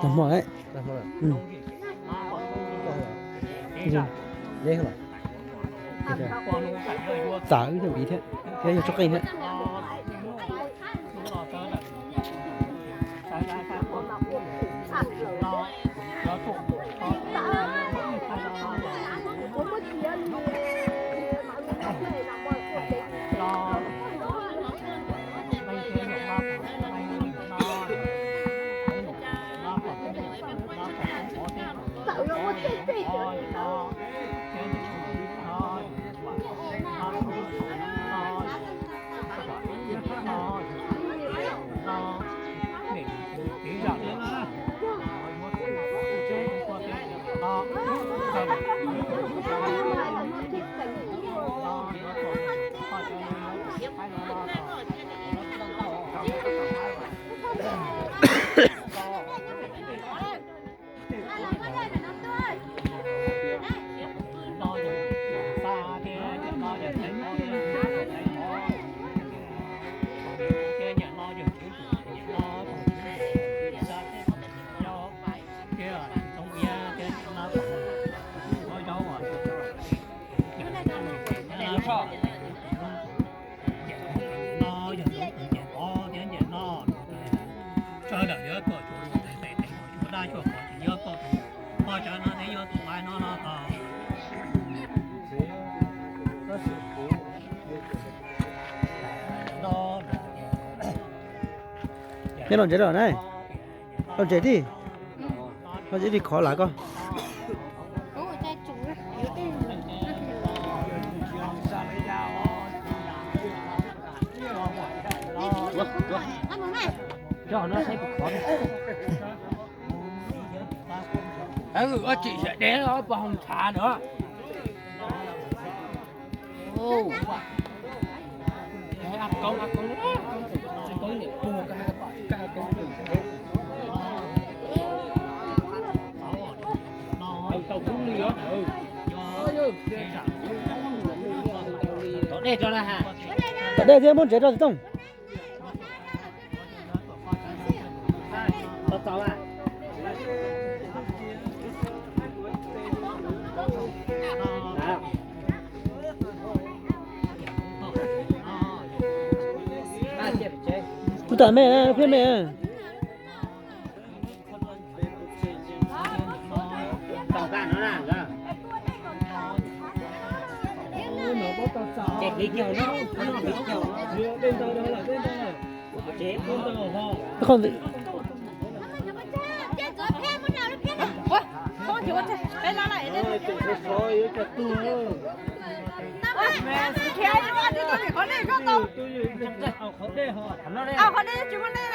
Tầm mỏi đấy. Ừ. Dễ không ạ? Tả cái gì thế? Cái cho cây thế. Cái đòn chế rồi này, đòn chế đi, đòn chế đi khó lại con. Cho nó thấy khó này. Chị sẽ để nó vào hồng trà nữa. Ăn con đó. Ăn con này cua ca con đừng. Tàu cũng đi nữa. Đây cho nó hả? Đây thì muốn chế rồi không? Tao à. Tôi tả mẹ, khuyên mẹ. Tao gan nó làm ra. Chết đi nhiều nó bị nhiều. Bên tao đó là bên tao. Chết bên tao ho. Không thì không chịu chết. Đây là lại đây. Thôi cho tôi. Mẹ, kia đi qua đi tôi có đi có tông. Ao khó đây họ. Ao khó đi chúng mình đây.